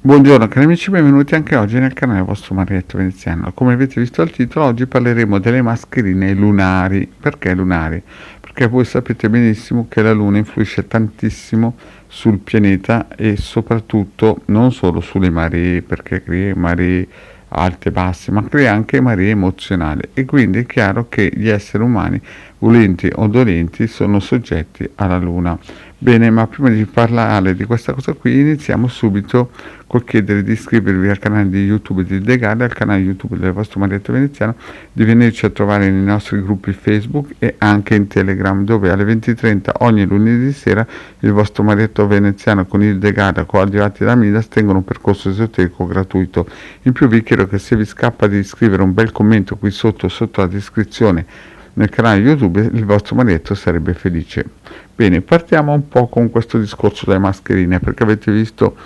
Buongiorno cari amici, benvenuti anche oggi nel canale vostro Marietto Veneziano. Come avete visto al titolo, oggi parleremo delle mascherine lunari. Perché lunari? Perché voi sapete benissimo che la Luna influisce tantissimo sul pianeta e soprattutto non solo sulle maree, perché crea maree alte e basse, ma crea anche maree emozionali e quindi è chiaro che gli esseri umani, volenti o dolenti, sono soggetti alla Luna. Bene, ma prima di parlare di questa cosa qui iniziamo subito col chiedere di iscrivervi al canale di YouTube di The Guardian, al canale YouTube del vostro Marietto Veneziano, di venirci a trovare nei nostri gruppi Facebook e anche in Telegram, dove alle 20:30 ogni lunedì sera il vostro Marietto Veneziano con il The Guardian coadiuvati da Midas tengono un percorso esoterico gratuito. In più vi chiedo che se vi scappa di scrivere un bel commento qui sotto la descrizione nel canale YouTube, il vostro Marietto sarebbe felice. Bene, partiamo un po' con questo discorso delle mascherine, perché avete visto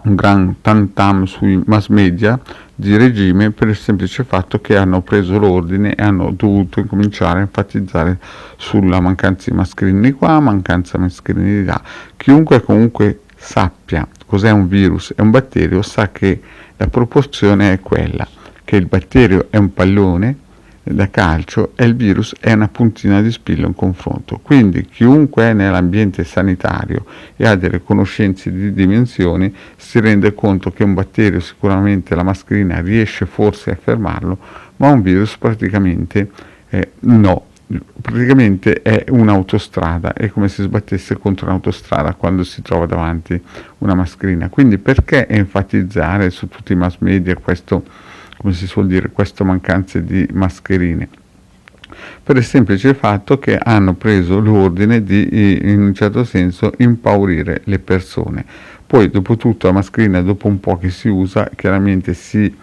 un gran tam sui mass media di regime per il semplice fatto che hanno preso l'ordine e hanno dovuto incominciare a enfatizzare sulla mancanza di mascherine di qua, mancanza di mascherine di là. Chiunque comunque sappia cos'è un virus e un batterio sa che la proporzione è quella, che il batterio è un pallone da calcio e il virus è una puntina di spillo in confronto. Quindi chiunque è nell'ambiente sanitario e ha delle conoscenze di dimensioni si rende conto che un batterio sicuramente la mascherina riesce forse a fermarlo, ma un virus praticamente no. Praticamente è un'autostrada, è come se sbattesse contro un'autostrada quando si trova davanti una mascherina. Quindi perché enfatizzare su tutti i mass media questo, come si suol dire, queste mancanze di mascherine? Per il semplice fatto che hanno preso l'ordine di, in un certo senso, impaurire le persone. Poi, dopo tutto, la mascherina, dopo un po' che si usa, chiaramente si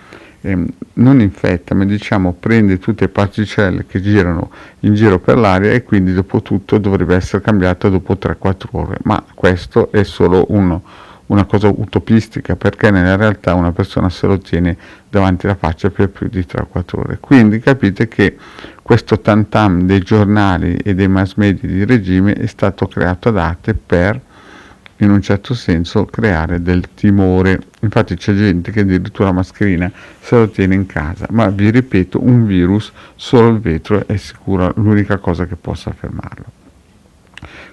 non infetta, ma diciamo prende tutte le particelle che girano in giro per l'aria e quindi dopo tutto dovrebbe essere cambiata dopo 3-4 ore. Ma questo è solo una cosa utopistica, perché nella realtà una persona se lo tiene davanti alla faccia per più di 3-4 ore. Quindi capite che questo tantam dei giornali e dei mass media di regime è stato creato ad arte per, in un certo senso, creare del timore. Infatti c'è gente che addirittura la mascherina se lo tiene in casa, ma vi ripeto, un virus, solo il vetro è sicuro l'unica cosa che possa fermarlo.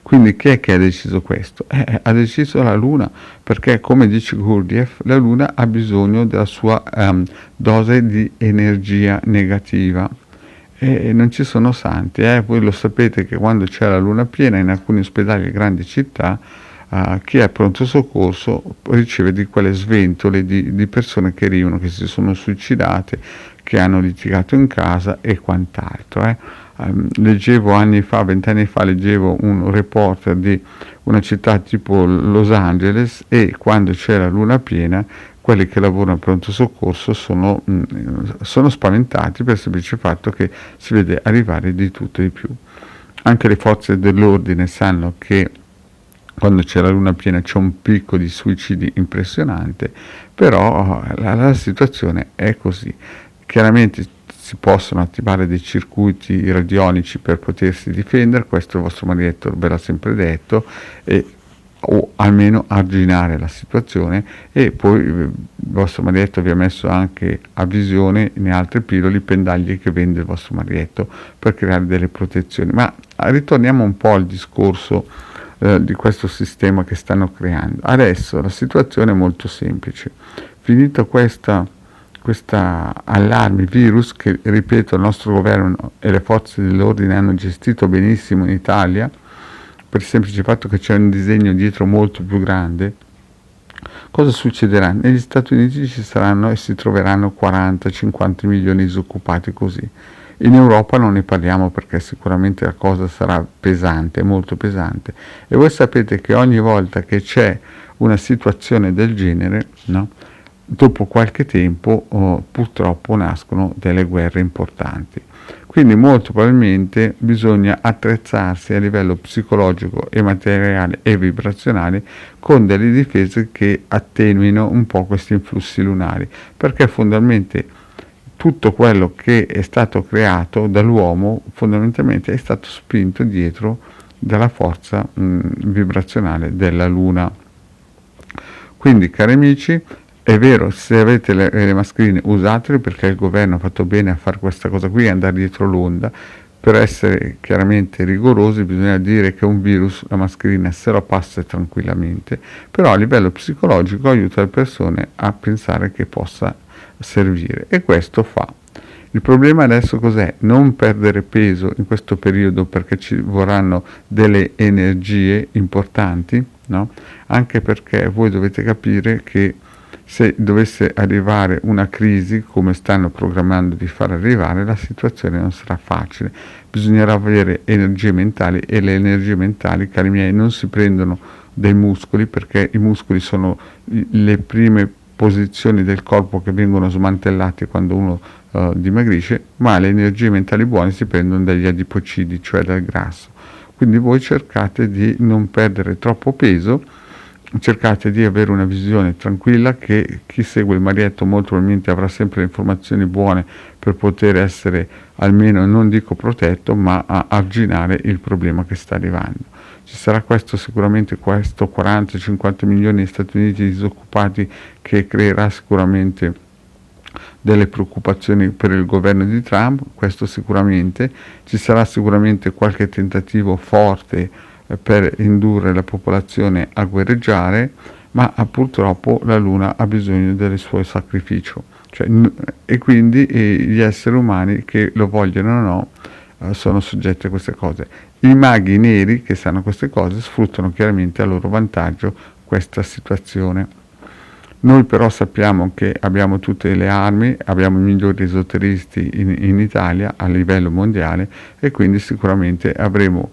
Quindi chi è che ha deciso questo? Ha deciso la Luna, perché come dice Gurdjieff, la Luna ha bisogno della sua dose di energia negativa. E non ci sono santi, voi lo sapete che quando c'è la luna piena in alcuni ospedali e grandi città, chi è pronto soccorso riceve di quelle sventole di persone che arrivano, che si sono suicidate, che hanno litigato in casa e quant'altro. Leggevo anni fa, 20 anni fa, leggevo un reporter di una città tipo Los Angeles e quando c'è la luna piena quelli che lavorano al pronto soccorso sono spaventati per il semplice fatto che si vede arrivare di tutto e di più. Anche le forze dell'ordine sanno che quando c'è la luna piena c'è un picco di suicidi impressionante, però la situazione è così. Chiaramente si possono attivare dei circuiti radionici per potersi difendere, questo il vostro Marietto ve l'ha sempre detto, o almeno arginare la situazione, e poi il vostro Marietto vi ha messo anche a visione in altre pillole i pendagli che vende il vostro Marietto per creare delle protezioni. Ma ritorniamo un po' al discorso di questo sistema che stanno creando. Adesso la situazione è molto semplice. Finito questa allarme virus che, ripeto, il nostro governo e le forze dell'ordine hanno gestito benissimo in Italia, per il semplice fatto che c'è un disegno dietro molto più grande, cosa succederà? Negli Stati Uniti ci saranno e si troveranno 40-50 milioni di disoccupati così. In Europa non ne parliamo perché sicuramente la cosa sarà pesante, molto pesante. E voi sapete che ogni volta che c'è una situazione del genere, no? Dopo qualche tempo purtroppo nascono delle guerre importanti. Quindi molto probabilmente bisogna attrezzarsi a livello psicologico e materiale e vibrazionale con delle difese che attenuino un po' questi influssi lunari, perché fondamentalmente tutto quello che è stato creato dall'uomo fondamentalmente è stato spinto dietro dalla forza vibrazionale della Luna. Quindi, cari amici, è vero, se avete le mascherine usatele, perché il governo ha fatto bene a fare questa cosa qui e andare dietro l'onda. Per essere chiaramente rigorosi bisogna dire che un virus la mascherina se lo passa tranquillamente, però a livello psicologico aiuta le persone a pensare che possa servire, e questo fa. Il problema adesso cos'è? Non perdere peso in questo periodo, perché ci vorranno delle energie importanti, no? Anche perché voi dovete capire che se dovesse arrivare una crisi, come stanno programmando di far arrivare, la situazione non sarà facile. Bisognerà avere energie mentali, e le energie mentali, cari miei, non si prendono dai muscoli, perché i muscoli sono le prime posizioni del corpo che vengono smantellate quando uno dimagrisce, ma le energie mentali buone si prendono dagli adipocidi, cioè dal grasso. Quindi voi cercate di non perdere troppo peso, cercate di avere una visione tranquilla, che chi segue il Marietto molto probabilmente avrà sempre le informazioni buone per poter essere almeno, non dico protetto, ma a arginare il problema che sta arrivando. Ci sarà sicuramente questo 40-50 milioni di Stati Uniti disoccupati, che creerà sicuramente delle preoccupazioni per il governo di Trump, questo sicuramente. Ci sarà sicuramente qualche tentativo forte per indurre la popolazione a guerreggiare, ma purtroppo la Luna ha bisogno del suo sacrificio, e quindi gli esseri umani, che lo vogliono o no, sono soggetti a queste cose. I maghi neri, che sanno queste cose, sfruttano chiaramente a loro vantaggio questa situazione. Noi però sappiamo che abbiamo tutte le armi, abbiamo i migliori esoteristi in Italia a livello mondiale, e quindi sicuramente avremo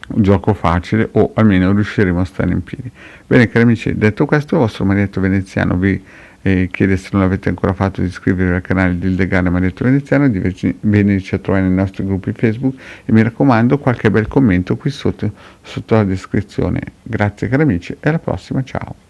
un gioco facile, o almeno riusciremo a stare in piedi. Bene, cari amici, detto questo, il vostro Marietto Veneziano vi chiede, se non l'avete ancora fatto, di iscrivervi al canale di Ildegane Marietto Veneziano, di venirci a trovare nei nostri gruppi Facebook, e mi raccomando, qualche bel commento qui sotto la descrizione. Grazie cari amici, e alla prossima, ciao!